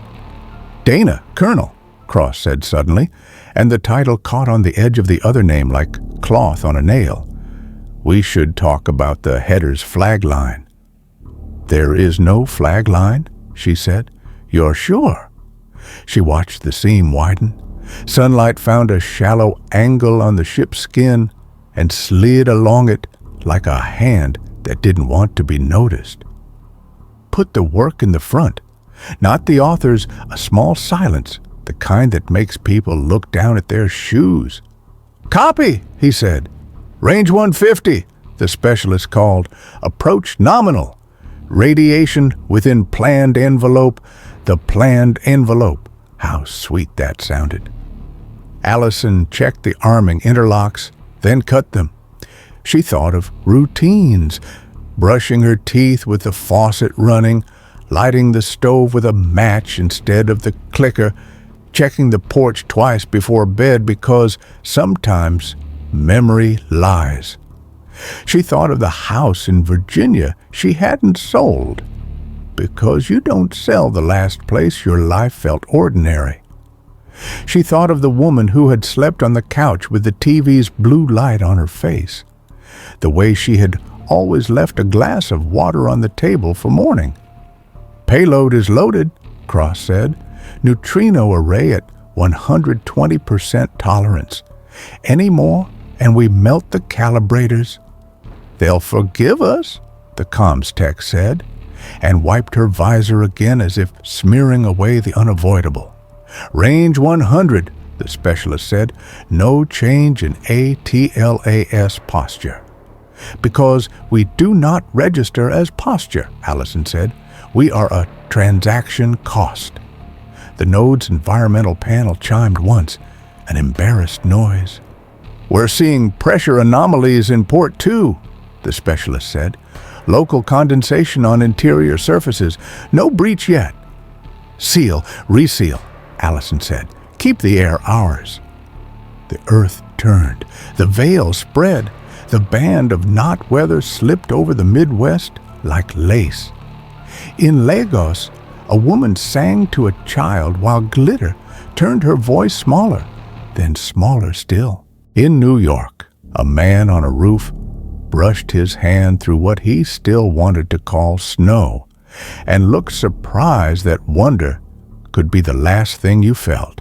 Dana, Colonel, Cross said suddenly, and the title caught on the edge of the other name like cloth on a nail. We should talk about the header's flag line. There is no flag line, she said. You're sure? She watched the seam widen. Sunlight found a shallow angle on the ship's skin and slid along it like a hand that didn't want to be noticed. Put the work in the front, not the author's a small silence, the kind that makes people look down at their shoes. Copy, he said. Range 150, the specialist called. Approach nominal. Radiation within planned envelope, the planned envelope. How sweet that sounded. Allison checked the arming interlocks, then cut them. She thought of routines, brushing her teeth with the faucet running, lighting the stove with a match instead of the clicker, checking the porch twice before bed because sometimes memory lies. She thought of the house in Virginia she hadn't sold, because you don't sell the last place your life felt ordinary. She thought of the woman who had slept on the couch with the TV's blue light on her face, the way she had always left a glass of water on the table for morning. Payload is loaded, Cross said. Neutrino array at 120% tolerance. Any more and we melt the calibrators. They'll forgive us, the comms tech said, and wiped her visor again as if smearing away the unavoidable. Range 100, the specialist said. No change in ATLAS posture. Because we do not register as posture, Allison said. We are a transaction cost. The node's environmental panel chimed once, an embarrassed noise. We're seeing pressure anomalies in port 2, the specialist said. Local condensation on interior surfaces. No breach yet. Seal, reseal, Allison said. Keep the air ours. The earth turned. The veil spread. The band of knot weather slipped over the Midwest like lace. In Lagos, a woman sang to a child while glitter turned her voice smaller, then smaller still. In New York, a man on a roof, brushed his hand through what he still wanted to call snow, and looked surprised that wonder could be the last thing you felt.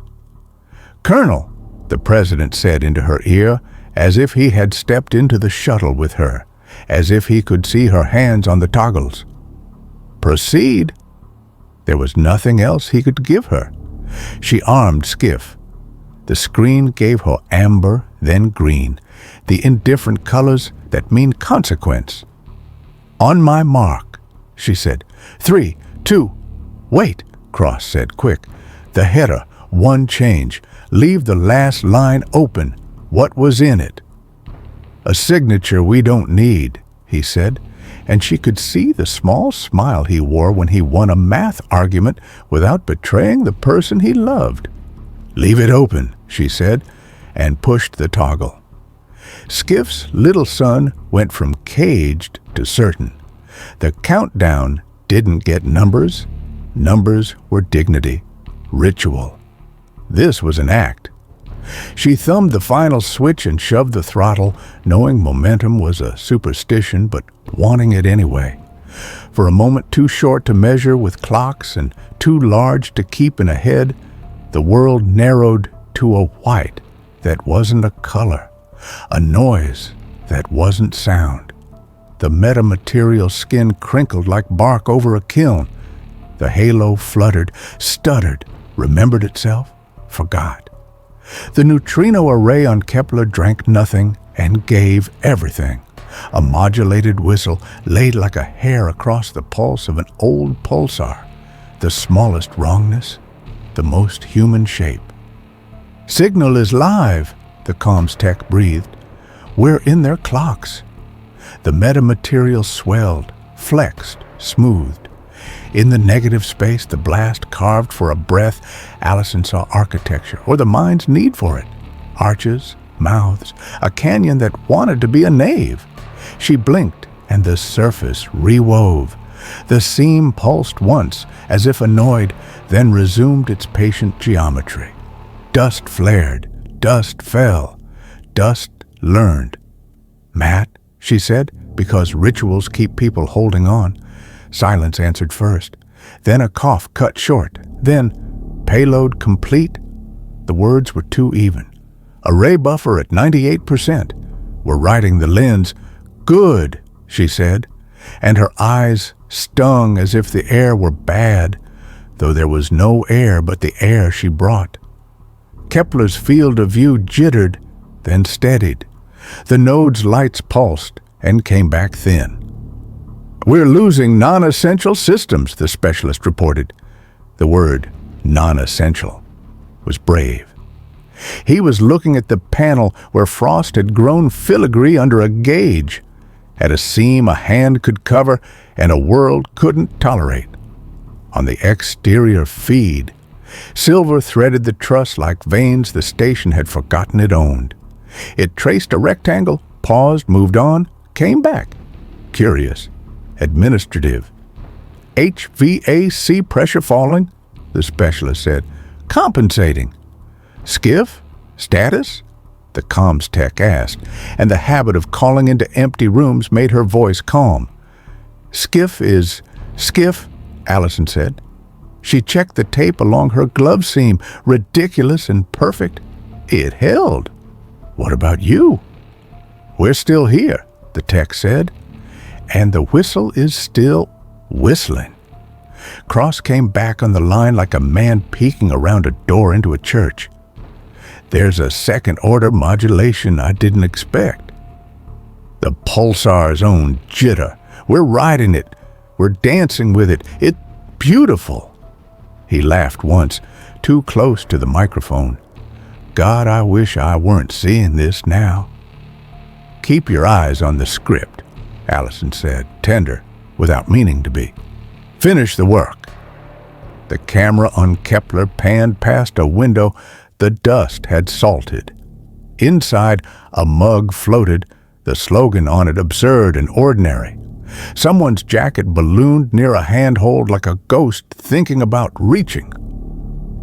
"Colonel," the president said into her ear, as if he had stepped into the shuttle with her, as if he could see her hands on the toggles. "Proceed." There was nothing else he could give her. She armed Skiff. The screen gave her amber, then green, the indifferent colors that mean consequence. "On my mark," she said. 3, 2, wait, Cross said quick. "The header, one change. Leave the last line open. What was in it?" "A signature we don't need," he said, and she could see the small smile he wore when he won a math argument without betraying the person he loved. "Leave it open," she said, and pushed the toggle. Skiff's little son went from caged to certain. The countdown didn't get numbers. Numbers were dignity, ritual. This was an act. She thumbed the final switch and shoved the throttle, knowing momentum was a superstition, but wanting it anyway. For a moment too short to measure with clocks and too large to keep in a head, the world narrowed to a white that wasn't a color, a noise that wasn't sound. The metamaterial skin crinkled like bark over a kiln. The halo fluttered, stuttered, remembered itself, forgot. The neutrino array on Kepler drank nothing and gave everything. A modulated whistle laid like a hair across the pulse of an old pulsar, the smallest wrongness, the most human shape. "Signal is live," the comms tech breathed. "We're in their clocks." The metamaterial swelled, flexed, smoothed. In the negative space the blast carved for a breath, Allison saw architecture, or the mind's need for it. Arches, mouths, a canyon that wanted to be a nave. She blinked, and the surface rewove. The seam pulsed once, as if annoyed, then resumed its patient geometry. Dust flared, dust fell, dust learned. "Matt," she said, because rituals keep people holding on. Silence answered first. Then a cough cut short. Then, "Payload complete." The words were too even. "Array buffer at 98%. We're riding the lens." "Good," she said, and her eyes stung as if the air were bad, though there was no air but the air she brought. Kepler's field of view jittered, then steadied. The node's lights pulsed and came back thin. "We're losing non-essential systems," the specialist reported. The word non-essential was brave. He was looking at the panel where frost had grown filigree under a gauge, at a seam a hand could cover and a world couldn't tolerate. On the exterior feed, silver threaded the truss like veins the station had forgotten it owned. It traced a rectangle, paused, moved on, came back. Curious. Administrative. "HVAC pressure falling," the specialist said. "Compensating." "Skiff? Status?" the comms tech asked, and the habit of calling into empty rooms made her voice calm. "Skiff, Allison said. She checked the tape along her glove seam, ridiculous and perfect. It held. "What about you?" "We're still here," the tech said. "And the whistle is still whistling." Cross came back on the line like a man peeking around a door into a church. "There's a second-order modulation I didn't expect. The pulsar's own jitter. We're riding it. We're dancing with it. It's beautiful." He laughed once, too close to the microphone. "God, I wish I weren't seeing this now." "Keep your eyes on the script," Allison said, tender, without meaning to be. "Finish the work." The camera on Kepler panned past a window the dust had salted. Inside, a mug floated, the slogan on it absurd and ordinary. Someone's jacket ballooned near a handhold like a ghost thinking about reaching.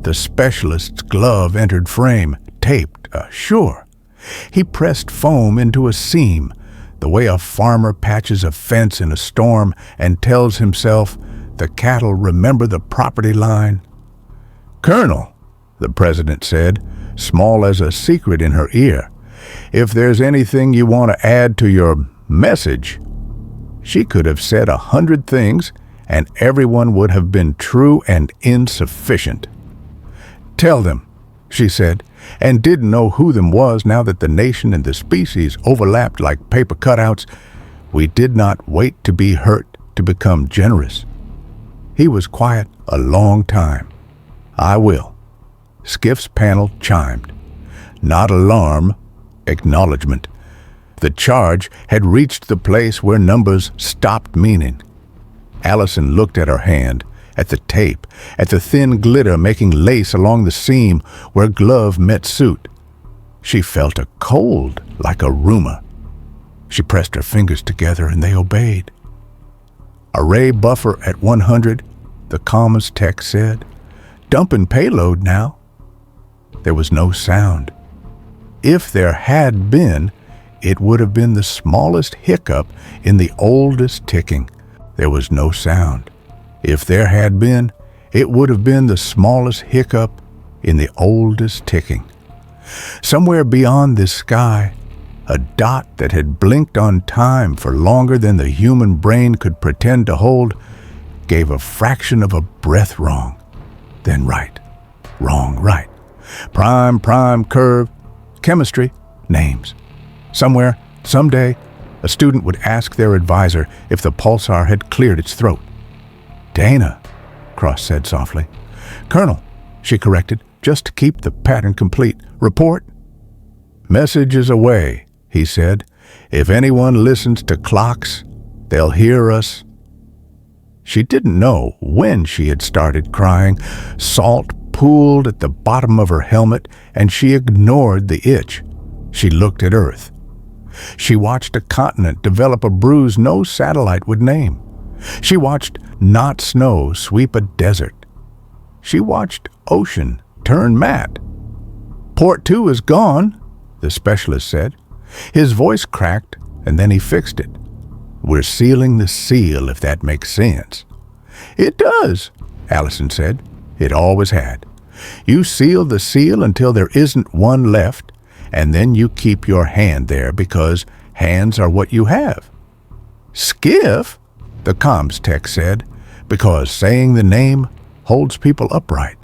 The specialist's glove entered frame, taped, sure. He pressed foam into a seam. the way a farmer patches a fence in a storm and tells himself the cattle remember the property line. "Colonel," the president said, small as a secret in her ear, "if there's anything you want to add to your message." She could have said 100 things, and everyone would have been true and insufficient. "Tell them," she said, and didn't know who them was now that the nation and the species overlapped like paper cutouts. "We did not wait to be hurt to become generous." He was quiet a long time. "I will." Skiff's panel chimed. Not alarm, acknowledgement. The charge had reached the place where numbers stopped meaning. Allison looked at her hand, at the tape, at the thin glitter making lace along the seam where glove met suit. She felt a cold like a rumor. She pressed her fingers together and they obeyed. "Array buffer at 100, the comms tech said. "Dumping payload now." There was no sound. If there had been, it would have been the smallest hiccup in the oldest ticking. There was no sound. If there had been, it would have been the smallest hiccup in the oldest ticking. Somewhere beyond this sky, a dot that had blinked on time for longer than the human brain could pretend to hold, gave a fraction of a breath wrong, then right, wrong, right. Prime, curve, chemistry, names. Somewhere, someday, a student would ask their advisor if the pulsar had cleared its throat. "Dana," Cross said softly. "Colonel," she corrected, just to keep the pattern complete. "Report." "Message is away," he said. "If anyone listens to clocks, they'll hear us." She didn't know when she had started crying. Salt pooled at the bottom of her helmet, and she ignored the itch. She looked at Earth. She watched a continent develop a bruise no satellite would name. She watched not snow sweep a desert. She watched ocean turn matte. "Port 2 is gone," the specialist said. His voice cracked, and then he fixed it. "We're sealing the seal, if that makes sense." "It does," Allison said. "It always had. You seal the seal until there isn't one left, and then you keep your hand there because hands are what you have." "Skiff," the comms tech said, "because saying the name holds people upright.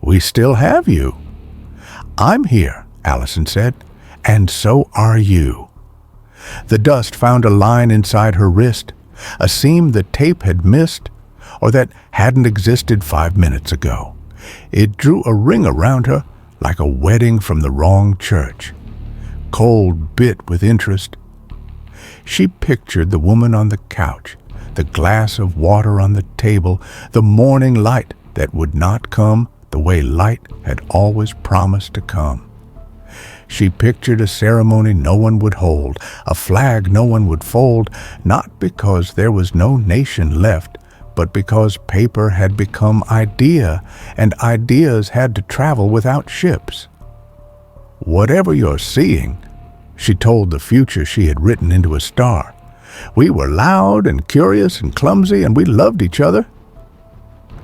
We still have you." "I'm here," Allison said, "and so are you." The dust found a line inside her wrist, a seam the tape had missed, or that hadn't existed 5 minutes ago. It drew a ring around her like a wedding from the wrong church. Cold bit with interest. She pictured the woman on the couch, the glass of water on the table, the morning light that would not come the way light had always promised to come. She pictured a ceremony no one would hold, a flag no one would fold, not because there was no nation left, but because paper had become idea, and ideas had to travel without ships. "Whatever you're seeing," she told the future she had written into a star, "we were loud and curious and clumsy, and we loved each other."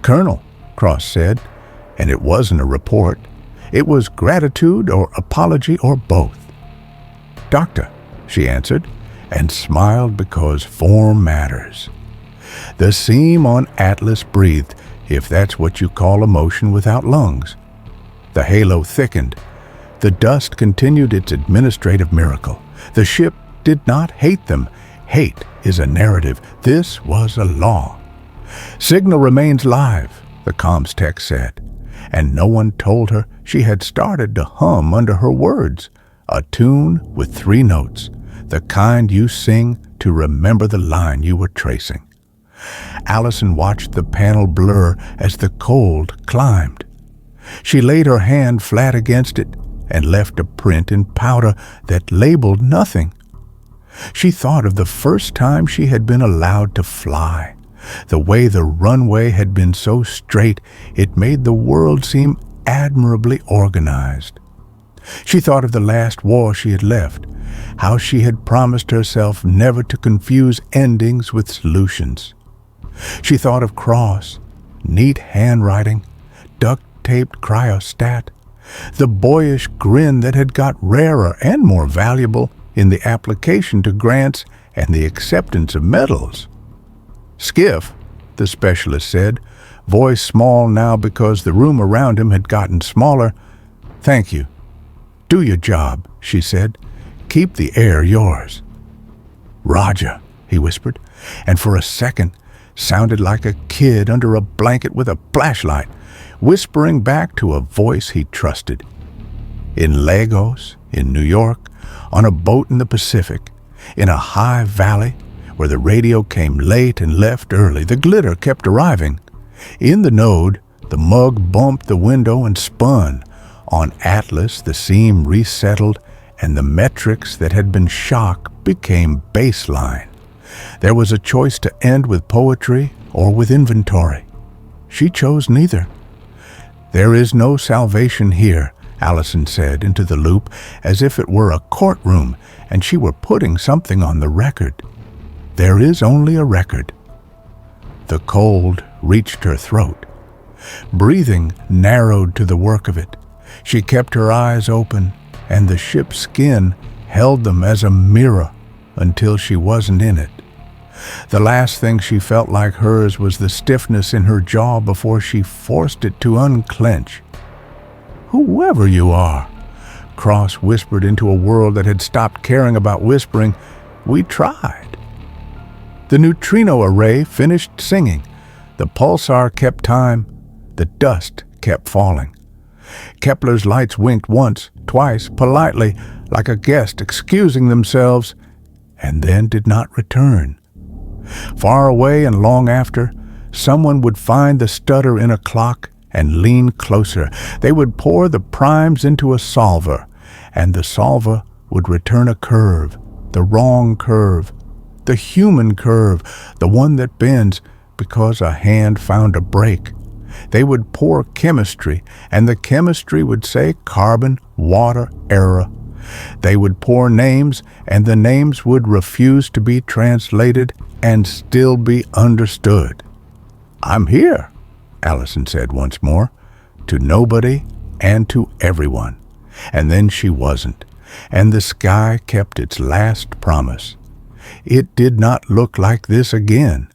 "Colonel," Cross said, and it wasn't a report. It was gratitude or apology or both. "Doctor," she answered, and smiled because form matters. The seam on Atlas breathed, if that's what you call emotion without lungs. The halo thickened. The dust continued its administrative miracle. The ship did not hate them. Hate is a narrative. This was a law. "Signal remains live," the comms tech said, and no one told her she had started to hum under her words, a tune with 3 notes, the kind you sing to remember the line you were tracing. Allison watched the panel blur as the cold climbed. She laid her hand flat against it and left a print in powder that labeled nothing. She thought of the first time she had been allowed to fly. The way the runway had been so straight, it made the world seem admirably organized. She thought of the last war she had left, how she had promised herself never to confuse endings with solutions. She thought of Cross, neat handwriting, duct-taped cryostat, the boyish grin that had got rarer and more valuable in the application to grants and the acceptance of medals. "Skiff," the specialist said, voice small now because the room around him had gotten smaller. "Thank you. Do your job," she said. "Keep the air yours." "Roger," he whispered, and for a second sounded like a kid under a blanket with a flashlight, whispering back to a voice he trusted. In Lagos, in New York, on a boat in the Pacific, in a high valley where the radio came late and left early, the glitter kept arriving. In the Node, the mug bumped the window and spun. On Atlas, the seam resettled, and the metrics that had been shock became baseline. There was a choice to end with poetry or with inventory. She chose neither. "There is no salvation here," Allison said into the loop, as if it were a courtroom and she were putting something on the record. "There is only a record." The cold reached her throat. Breathing narrowed to the work of it. She kept her eyes open, and the ship's skin held them as a mirror until she wasn't in it. The last thing she felt like hers was the stiffness in her jaw before she forced it to unclench. "Whoever you are," Cross whispered into a world that had stopped caring about whispering, "we tried." The neutrino array finished singing. The pulsar kept time. The dust kept falling. Kepler's lights winked once, twice, politely, like a guest excusing themselves, and then did not return. Far away and long after, someone would find the stutter in a clock and lean closer. They would pour the primes into a solver, and the solver would return a curve, the wrong curve, the human curve, the one that bends because a hand found a break. They would pour chemistry, and the chemistry would say carbon, water, error. They would pour names, and the names would refuse to be translated and still be understood. "I'm here," Allison said once more, to nobody and to everyone. And then she wasn't, and the sky kept its last promise. It did not look like this again.